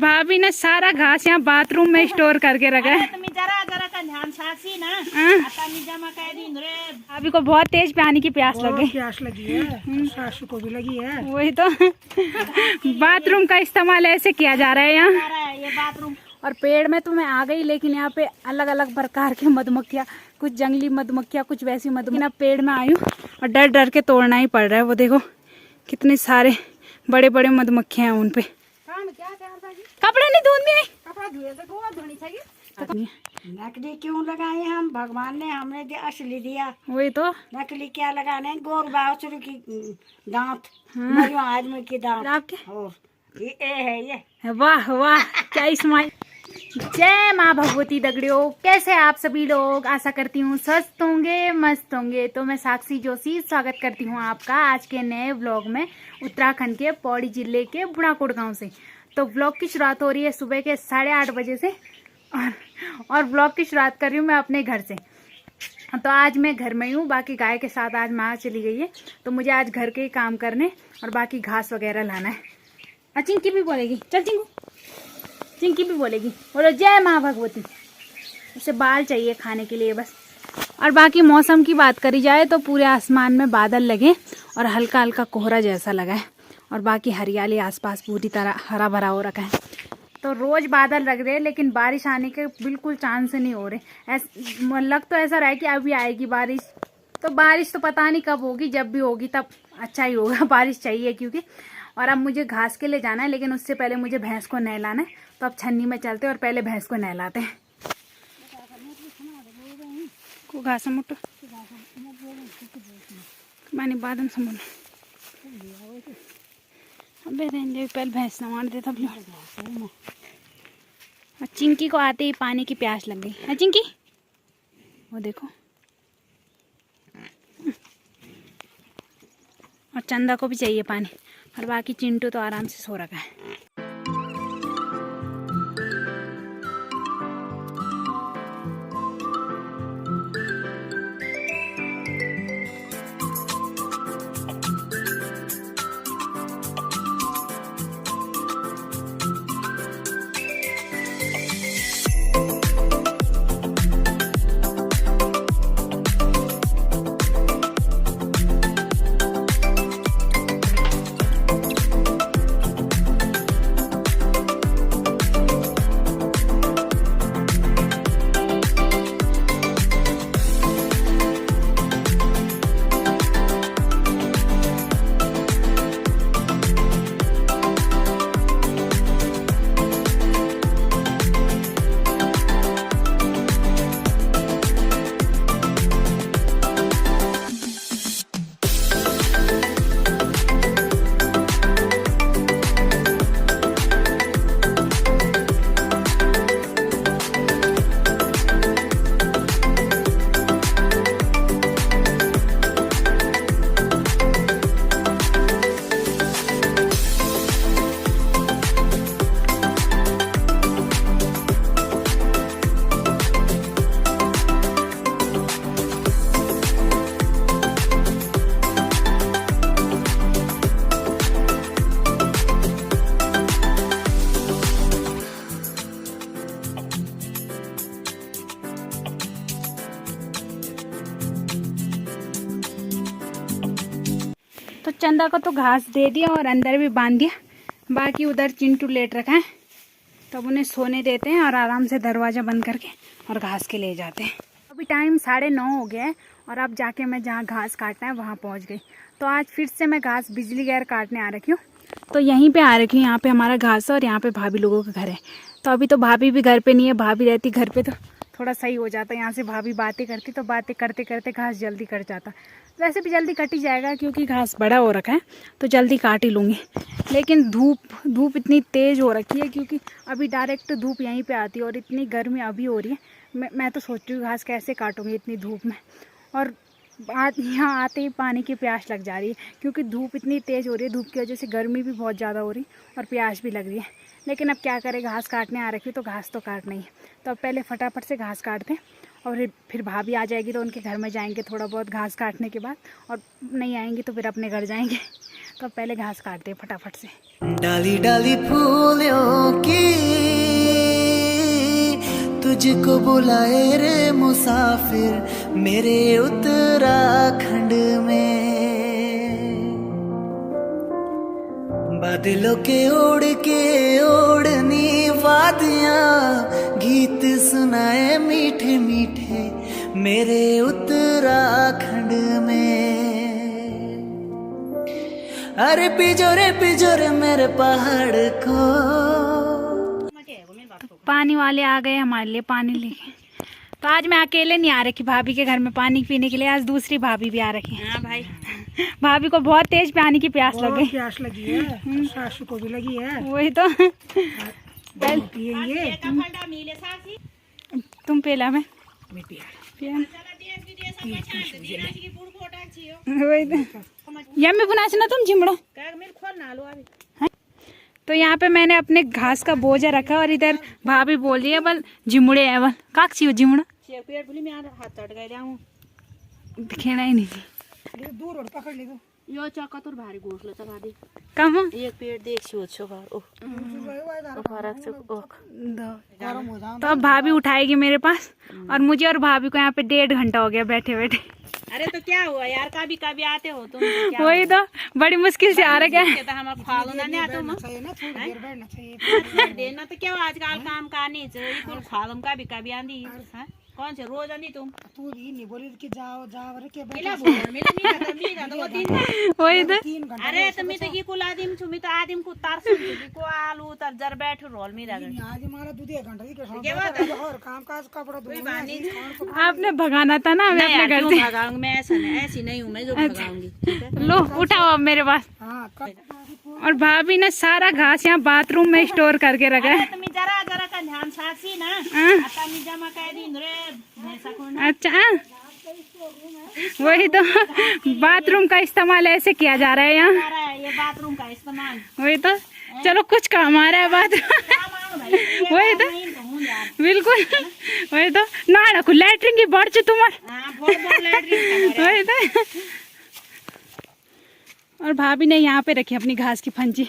भाभी ने सारा घास यहाँ बाथरूम में स्टोर करके रखा है। जरा जरा का ध्यान सासी ना जमा कर दी रे। भाभी को बहुत तेज पानी की प्यास लगी है, सासू को भी लगी है। वही तो बाथरूम का इस्तेमाल ऐसे किया जा रहा है यहाँ। ये बाथरूम और पेड़ में तो मैं आ गई, लेकिन यहाँ पे अलग अलग प्रकार के मधुमक्खियाँ, कुछ जंगली मधुमक्खियाँ, कुछ वैसी मधुमक्खियाँ। पेड़ में आई हूँ और डर डर के तोड़ना ही पड़ रहा है। वो देखो कितने सारे बड़े बड़े मधुमक्खियाँ हैं उन पे। कपड़ा नहीं धोनी है, कपड़ा धोए तो गोवा धोनी चाहिए। नकली क्यों लगाए हम? भगवान ने हमने असली दिया। वही तो, नकली क्या लगाने? गोर बाछुर की दांत, मरियो आदमी की दांत आपके। और ये है ये। वाह वाह, क्या स्माइल। जय माँ भगवती दगड़ियों, कैसे आप सभी लोग? आशा करती हूँ स्वस्थ होंगे, मस्त होंगे। तो मैं साक्षी जोशी स्वागत करती हूँ आपका आज के नए व्लॉग में, उत्तराखंड के पौड़ी जिले के बुढ़ाकोट गांव से। तो व्लॉग की शुरुआत हो रही है सुबह के 8:30 बजे से और व्लॉग की शुरुआत कर रही हूँ मैं अपने घर से। तो आज मैं घर में हूँ, बाकी गाय के साथ आज माँ चली गई है, तो मुझे आज घर के ही काम करने और बाकी घास वगैरह लाना है। चिंकी भी बोलेगी, चल चिंकू, चिंकी भी बोलेगी, बोलो जय माँ भगवती। उसे बाल चाहिए खाने के लिए बस। और बाकी मौसम की बात करी जाए तो पूरे आसमान में बादल लगे और हल्का हल्का कोहरा जैसा लगा है, और बाकी हरियाली आसपास पूरी तरह हरा भरा हो रखा है। तो रोज बादल लग रहे हैं, लेकिन बारिश आने के बिल्कुल चांस नहीं हो रहे। लग तो ऐसा रहा है कि अभी आएगी बारिश। तो बारिश तो पता नहीं कब होगी, जब भी होगी तब अच्छा ही होगा। बारिश चाहिए क्योंकि। और अब मुझे घास के लिए जाना है, लेकिन उससे पहले मुझे भैंस को नहलाना है। तो अब छन्नी में चलते हैं और पहले भैंस को नहलाते हैं। को घास मुट्टो मानी बादम समोल अबे रेंजे पहले भैंस नवान दे तब। और चिंकी को आते ही पानी की प्यास लग गई है। चिंकी वो देखो, और चंदा को भी चाहिए पानी, और बाकी चिंटू तो आराम से सो रखा है। तो चंदा को तो घास दे दिया और अंदर भी बांध दिया। बाकी उधर चिंटू लेट रखा है, तब उन्हें सोने देते हैं और आराम से दरवाज़ा बंद करके और घास के ले जाते हैं। अभी टाइम 9:30 हो गया है और अब जाके मैं जहाँ घास काटना है वहाँ पहुँच गई। तो आज फिर से मैं घास बिजली गैर काटने आ रखी हूँ। तो यहीं पे आ रखी हूँ, यहाँ पे हमारा घास है और यहाँ पे भाभी लोगों का घर है। तो अभी तो भाभी भी घर पे नहीं है, भाभी रहती घर पे तो थोड़ा सही हो जाता। यहाँ से भाभी बातें करती तो बातें करते करते घास जल्दी कट जाता। वैसे भी जल्दी कट ही जाएगा क्योंकि घास बड़ा हो रखा है, तो जल्दी काट ही लूँगी। लेकिन धूप इतनी तेज़ हो रखी है क्योंकि अभी डायरेक्ट धूप यहीं पे आती है और इतनी गर्मी अभी हो रही है। मैं तो सोच रही हूँ घास कैसे काटूँगी इतनी धूप में। और यहाँ आते ही पानी की प्यास लग जा रही है क्योंकि धूप इतनी तेज़ हो रही है। धूप की वजह से गर्मी भी बहुत ज़्यादा हो रही है और प्यास भी लग रही है। लेकिन अब क्या करें, घास काटने आ रखी तो घास तो काटना ही है। तो अब पहले फटाफट से घास काटते हैं और फिर भाभी आ जाएगी तो उनके घर में जाएंगे थोड़ा बहुत घास काटने के बाद, और नहीं आएंगी तो फिर अपने घर जाएंगे। तो पहले घास काटते हैं फटाफट से। डाली डाली फूलों की तुझको बुलाए रे मुसाफिर मेरे उत्तराखंड में। बादलों के ओढ़ के ओढ़नी वादियां गीत सुनाए मीठे मीठे मेरे उत्तराखंड में। अरे पिजोरे मेरे पहाड़ को। पानी वाले आ गए हमारे लिए पानी लेके। तो आज मैं अकेले नहीं आ रखी भाभी के घर में पानी पीने के लिए, आज दूसरी भाभी भी आ रखी है। हाँ भाई, भाभी को बहुत तेज पानी की प्यास लगी। प्यास लगी है, सासू को भी लगी है। वही तो पिएंगे। तुम पीला मैं वही तो यम्मी बुनाच ना तुम झिमड़ो। तो यहाँ पे मैंने अपने घास का बोझा रखा और इधर भाभी बोल रही है बल झिमुड़े है बल काक सी हो झिमुड़ा दिखेना ही नहीं थी। दूर और पकड़ ले यो चक्का तो भारी घोसला चला दे कम हो एक पेड़ देख सी हो बार ओ फरक से ओ गरम हो जाओ। तो अब भाभी उठाएगी मेरे पास और मुझे और भाभी को यहाँ पे 1.5 घंटा हो गया बैठे बैठे। अरे तो क्या हुआ यार, कभी कभी आते हो तुम तो क्या वही तो बड़ी मुश्किल से आ रहा है। तो हम खालो ना नहीं आते चाहिए ना, थोड़ी देर बैठना चाहिए। देना तो क्या आजकल काम का नहीं चाहिए कुल खालम कभी कभी आंधी हाँ? कौन से रोज आंधी तुम तू ही नहीं बोली कि जाओ जाओ रे के मिला बोल मिला मिला तो वो दिन वही तो 3 घंटा। अरे तो मैं तो की कुल आदिम छु मैं तो आदिम को तार सुन को आलू तर जर बैठ रोल मिला आज हमारा दूध 1 घंटा की और काम काज कपड़ा धोना। आपने भगाना था ना हमें अपने घर से। भगाऊंगी मैं ऐसी नहीं हूँ मैं जो भगाऊंगी। लो उठाओ अब मेरे पास। और भाभी ने सारा घास यहाँ बाथरूम में स्टोर करके रखा है। तुम जरा जरा का ध्यान सासी ना आता मी जमा कर दिन रे भैंसा को ना। अच्छा वही तो बाथरूम का इस्तेमाल ऐसे किया जा रहा है यहाँ। ये बाथरूम का इस्तेमाल वही तो चलो कुछ काम आ रहा है बाथरूम। वही तो बिल्कुल वही तो ना को लैट्रिन की बढ़ च तुम्हार वही तो। और भाभी ने यहाँ पे रखी अपनी घास की फंजी।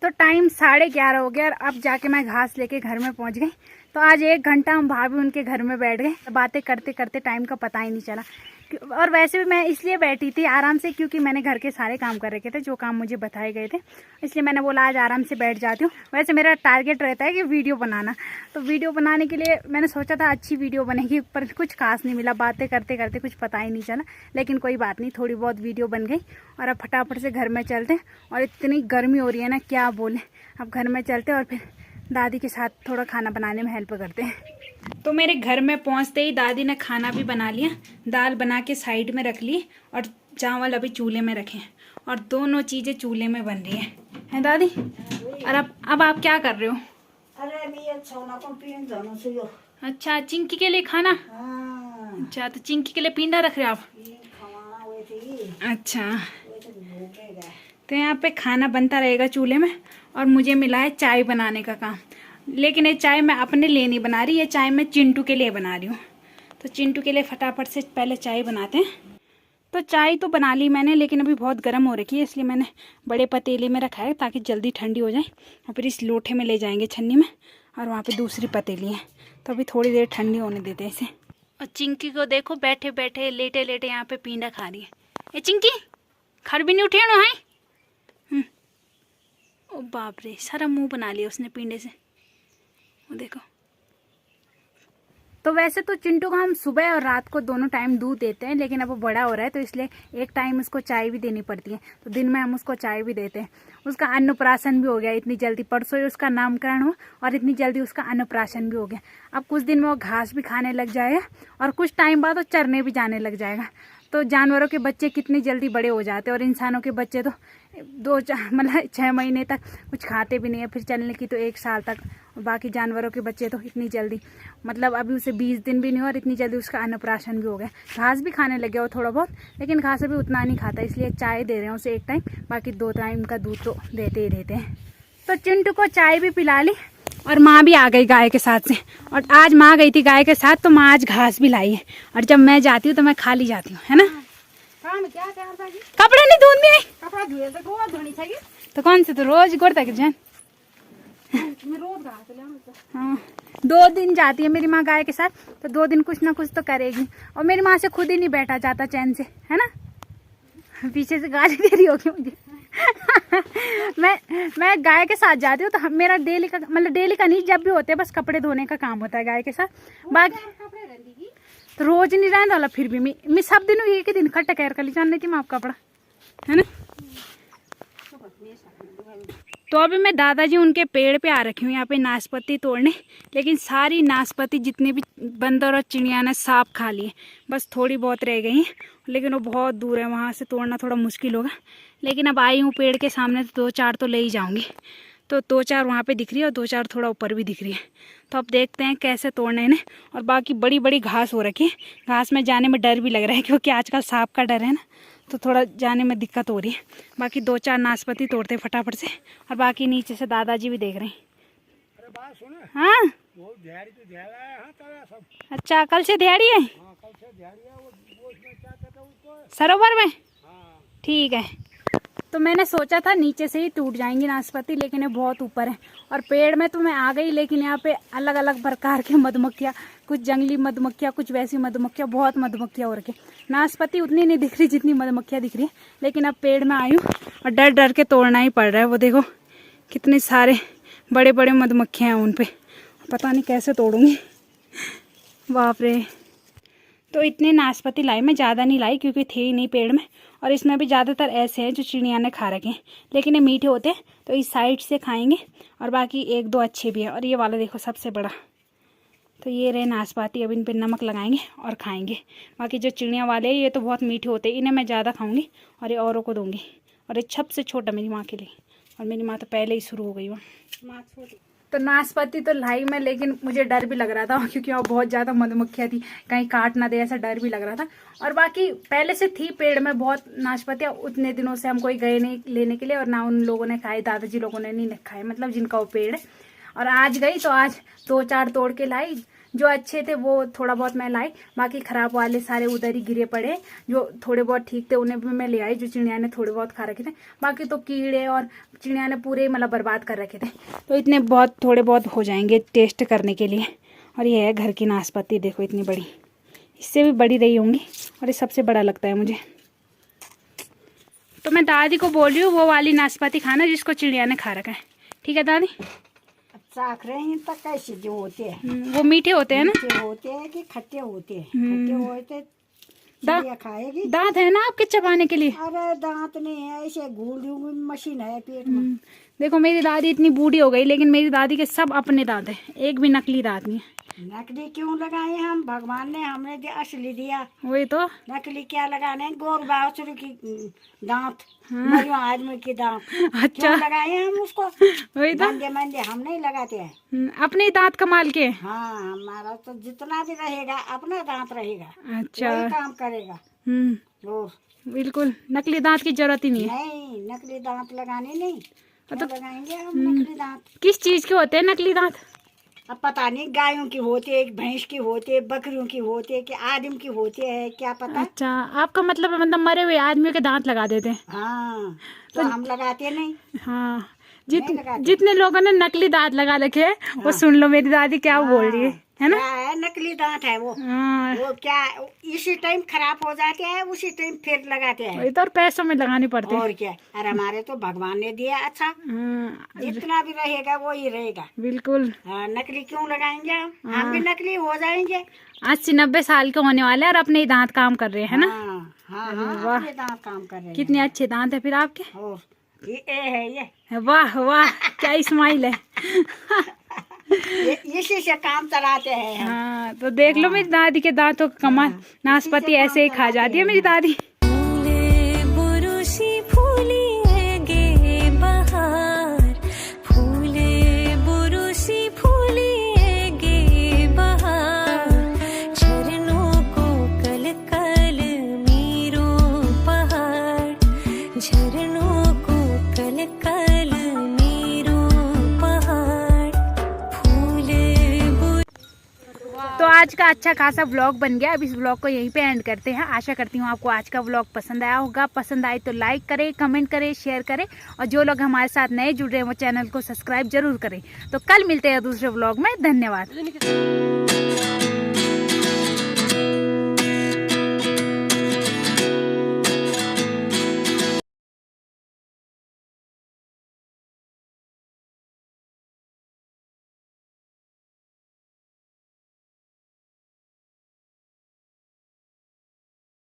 तो टाइम 11:30 हो गया और अब जाके मैं घास लेके घर में पहुंच गई। तो आज 1 घंटा हम भाभी उनके घर में बैठ गए, बातें करते करते टाइम का पता ही नहीं चला। और वैसे भी मैं इसलिए बैठी थी आराम से क्योंकि मैंने घर के सारे काम कर रखे थे जो काम मुझे बताए गए थे, इसलिए मैंने बोला आज आराम से बैठ जाती हूँ। वैसे मेरा टारगेट रहता है कि वीडियो बनाना, तो वीडियो बनाने के लिए मैंने सोचा था अच्छी वीडियो बनेगी, पर कुछ खास नहीं मिला, बातें करते करते कुछ पता ही नहीं चला। लेकिन कोई बात नहीं, थोड़ी बहुत वीडियो बन गई। और अब फटाफट से घर में चलते, और इतनी गर्मी हो रही है ना क्या बोले। अब घर में चलते और फिर दादी के साथ थोड़ा खाना बनाने में हेल्प करते हैं। तो मेरे घर में पहुंचते ही दादी ने खाना भी बना लिया, दाल बना के साइड में रख ली और चावल अभी चूल्हे में रखे हैं, और दोनों चीज़ें चूल्हे में बन रही हैं दादी। और अब आप क्या कर रहे हो? अरे मैं सोना को पीन जाना चाहिए। अच्छा चिंकी के लिए खाना। अच्छा तो चिंकी के लिए पिंडा रख रहे हो आप? अच्छा तो यहाँ पे खाना बनता रहेगा चूल्हे में, और मुझे मिला है चाय बनाने का काम। लेकिन ये चाय मैं अपने लिए नहीं बना रही, ये चाय मैं चिंटू के लिए बना रही हूँ। तो चिंटू के लिए फटाफट से पहले चाय बनाते हैं। तो चाय तो बना ली मैंने, लेकिन अभी बहुत गर्म हो रखी है, इसलिए मैंने बड़े पतीले में रखा है ताकि जल्दी ठंडी हो जाए। और फिर इस लोटे में ले जाएंगे छन्नी में, और वहाँ पे दूसरी पतीली है, तो अभी थोड़ी देर ठंडी होने देते हैं इसे। और चिंकी को देखो बैठे बैठे लेटे लेटे यहाँ पे पींडा खा रही है। ये चिंकी खड़ भी नहीं उठे ना है। ओ बाप रे, सारा मुंह बना लिया उसने पींडे से, वो देखो। तो वैसे तो चिंटू को हम सुबह और रात को दोनों टाइम दूध देते हैं, लेकिन अब वो बड़ा हो रहा है तो इसलिए एक टाइम उसको चाय भी देनी पड़ती है। तो दिन में हम उसको चाय भी देते हैं। उसका अन्नप्राशन भी हो गया इतनी जल्दी, परसों ही उसका नामकरण हुआ और इतनी जल्दी उसका अन्नप्राशन भी हो गया। अब कुछ दिन में वो घास भी खाने लग जाएगा और कुछ टाइम बाद वो चरने भी जाने लग जाएगा। तो जानवरों के बच्चे कितनी जल्दी बड़े हो जाते हैं, और इंसानों के बच्चे तो 6 महीने तक कुछ खाते भी नहीं है, फिर चलने की तो 1 साल तक। बाकी जानवरों के बच्चे तो इतनी जल्दी, मतलब अभी उसे 20 दिन भी नहीं हुआ और इतनी जल्दी उसका अन्नप्राशन भी हो गया। घास भी खाने लग गया वो थोड़ा बहुत, लेकिन घास अभी उतना नहीं खाता, इसलिए चाय दे रहे हैं उसे 1 टाइम, बाकी 2 टाइम का दूध तो देते ही देते हैं। तो चिंटू को चाय भी पिला ली, और माँ भी आ गई गाय के साथ से। और आज माँ गई थी गाय के साथ, तो माँ आज घास भी लाई है, और जब मैं जाती हूँ तो मैं खाली जाती हूँ, है ना। कपड़े नहीं धोने, कपड़ा धुए तो गोवा धोनी चाहिए। तो कौन से, तो रोज गोड़ तक जान हाँ 2 दिन जाती है मेरी माँ गाय के साथ, तो 2 दिन कुछ ना कुछ तो करेगी। और मेरी माँ से खुद ही नहीं बैठा जाता चैन से, है ना। पीछे से गाली दे रही होगी मुझे। मैं गाय के साथ जाती हूँ, तो मेरा डेली का मतलब डेली का नहीं, जब भी होते हैं बस कपड़े धोने का काम होता है गाय के साथ। बाकी तो रोज नहीं रहने वाला, फिर भी मैं सब दिन एक ही दिन खट्टा कैर कर ली जान लेती मैं आप कपड़ा, है ना। तो अभी मैं दादाजी उनके पेड़ पे आ रखी हूँ यहाँ पे नाशपाती तोड़ने, लेकिन सारी नाशपाती जितने भी बंदर और चिड़िया ने सांप खा लिए, बस थोड़ी बहुत रह गई हैं, लेकिन वो बहुत दूर है, वहाँ से तोड़ना थोड़ा मुश्किल होगा। लेकिन अब आई हूँ पेड़ के सामने, तो 2-4 तो ले ही जाऊँगी। तो 2-4 वहाँ पे दिख रही है और 2-4 थोड़ा ऊपर भी दिख रही है। तो अब देखते हैं कैसे तोड़ने इन्हें। और बाकी बड़ी बड़ी घास हो रखी है, घास में जाने में डर भी लग रहा है, क्योंकि आजकल सांप का डर है ना, तो थोड़ा जाने में दिक्कत हो रही है। बाकी 2-4 नाशपाती तोड़ते फटाफट से, और बाकी नीचे से दादाजी भी देख रहे हैं। हाँ अच्छा, कल से दिहाड़ी है सरोवर में, ठीक है। तो मैंने सोचा था नीचे से ही टूट जाएंगी नाशपाती, लेकिन ये बहुत ऊपर है। और पेड़ में तो मैं आ गई, लेकिन यहाँ पे अलग अलग प्रकार के मधुमक्खियाँ, कुछ जंगली मधुमक्खियाँ, कुछ वैसी मधुमक्खियाँ, बहुत मधुमक्खियाँ हो रखी। नाशपाती उतनी नहीं दिख रही जितनी मधुमक्खियाँ दिख रही है, लेकिन अब पेड़ में आई हूँ और डर डर के तोड़ना ही पड़ रहा है। वो देखो कितने सारे बड़े बड़े मधुमक्खियाँ हैं उन पर, पता नहीं कैसे तोड़ूंगी, बाप रे। तो इतने नाशपाती लाई, मैं ज़्यादा नहीं लाई क्योंकि थे ही नहीं पेड़ में। और इसमें भी ज़्यादातर ऐसे हैं जो चिड़िया ने खा रखे हैं, लेकिन ये मीठे होते हैं तो इस साइड से खाएंगे, और बाकी 1-2 अच्छे भी हैं। और ये वाला देखो सबसे बड़ा, तो ये रहे नाशपाती, अब इन पर नमक लगाएंगे और खाएंगे। बाकी जो चिड़िया वाले हैं ये तो बहुत मीठे होते हैं, इन्हें मैं ज़्यादा खाऊंगी और ये औरों को दूंगी। और ये सबसे छोटा मेरी माँ के लिए, और मेरी माँ तो पहले ही शुरू हो गई वहाँ। तो नाशपाती तो लाई मैं, लेकिन मुझे डर भी लग रहा था क्योंकि वहाँ बहुत ज़्यादा मधुमक्खियाँ थी, कहीं काट ना दे ऐसा डर भी लग रहा था। और बाकी पहले से थी पेड़ में बहुत नाशपातियाँ, उतने दिनों से हम कोई गए नहीं लेने के लिए, और ना उन लोगों ने खाए, दादाजी लोगों ने नहीं खाए, मतलब जिनका वो पेड़ है। और आज गई तो आज 2-4 तोड़ के लाई, जो अच्छे थे वो थोड़ा बहुत मैं लाई, बाकी खराब वाले सारे उधर ही गिरे पड़े। जो थोड़े बहुत ठीक थे उन्हें भी मैं ले आई, जो चिड़िया ने थोड़े बहुत खा रखे थे। बाकी तो कीड़े और चिड़िया ने पूरे मतलब बर्बाद कर रखे थे, तो इतने बहुत थोड़े बहुत हो जाएंगे टेस्ट करने के लिए। और ये है घर की नाशपाती, देखो इतनी बड़ी, इससे भी बड़ी रही होंगी, और ये सबसे बड़ा लगता है मुझे। तो मैं दादी को बोल रही हूँ वो वाली नाशपाती खाना जिसको चिड़िया ने खा रखा है, ठीक है दादी। चाख रहे हैं तो कैसे जो होते हैं, वो मीठे होते हैं ना, मीठे होते हैं कि खट्टे होते हैं, खट्टे होते चिड़िया खाएगी। दांत है ना आपके चबाने के लिए? अरे दांत नहीं है, ऐसे घूल दूंगी, मशीन है पेट में। देखो मेरी दादी इतनी बूढ़ी हो गई, लेकिन मेरी दादी के सब अपने दांत हैं, एक भी नकली दांत नहीं है। नकली क्यों लगाए हम, भगवान ने हमने असली दिया, वही तो। नकली क्या लगाने, गोर बाछुरी की दांत, मरियो आदमी के दांत, अच्छा क्यों लगाए हम उसको, वही तो। मंदे मंदे हम नहीं लगाते हैं। अपने ही दांत कमाल के। हाँ हमारा तो जितना भी रहेगा अपना दांत रहेगा, अच्छा वही काम करेगा। और बिल्कुल नकली दांत की जरूरत ही नहीं है। नहीं नकली दांत लगाने नहीं, तो लगाएंगे हम नकली दांत। किस चीज के होते हैं नकली दांत? अब पता नहीं, गायों की होते, भैंस की होते, बकरियों की होते, कि आदमी की होते हैं, क्या पता। अच्छा आपका मतलब है मतलब मरे हुए आदमियों के दांत लगा देते हैं? हाँ तो हम लगाते नहीं। हाँ लगाते। जितने लोगों ने नकली दांत लगा रखे हैं वो सुन लो मेरी दादी क्या बोल रही है ना। क्या है, नकली दांत है वो। हाँ वो क्या इसी टाइम खराब हो जाते हैं, उसी टाइम फिर लगाते हैं। वही तो, और पैसों में लगाने पड़ते हैं। और क्या, अरे हमारे तो भगवान ने दिया अच्छा, जितना भी रहेगा वो ही रहेगा। बिल्कुल। हाँ, नकली क्यों लगाएंगे हम भी नकली हो जाएंगे। 80-90 साल के होने वाले हैं और अपने ही दांत काम कर रहे हैं, है ना। हाँ हाँ अपने दांत काम कर रहे हैं। कितने अच्छे दांत है फिर आपके। और ये है ये, वाह वाह क्या स्माइल है। इसी से काम चलाते हैं हम। हाँ तो देख लो मेरी दादी के दांतों का कमाल, नाशपाती ऐसे ही खा जाती है मेरी दादी। तो आज का अच्छा खासा व्लॉग बन गया। अब इस व्लॉग को यहीं पे एंड करते हैं। आशा करती हूँ आपको आज का व्लॉग पसंद आया होगा। पसंद आए तो लाइक करें, कमेंट करें, शेयर करें और जो लोग हमारे साथ नए जुड़ रहे हैं वो चैनल को सब्सक्राइब जरूर करें। तो कल मिलते हैं दूसरे व्लॉग में। धन्यवाद।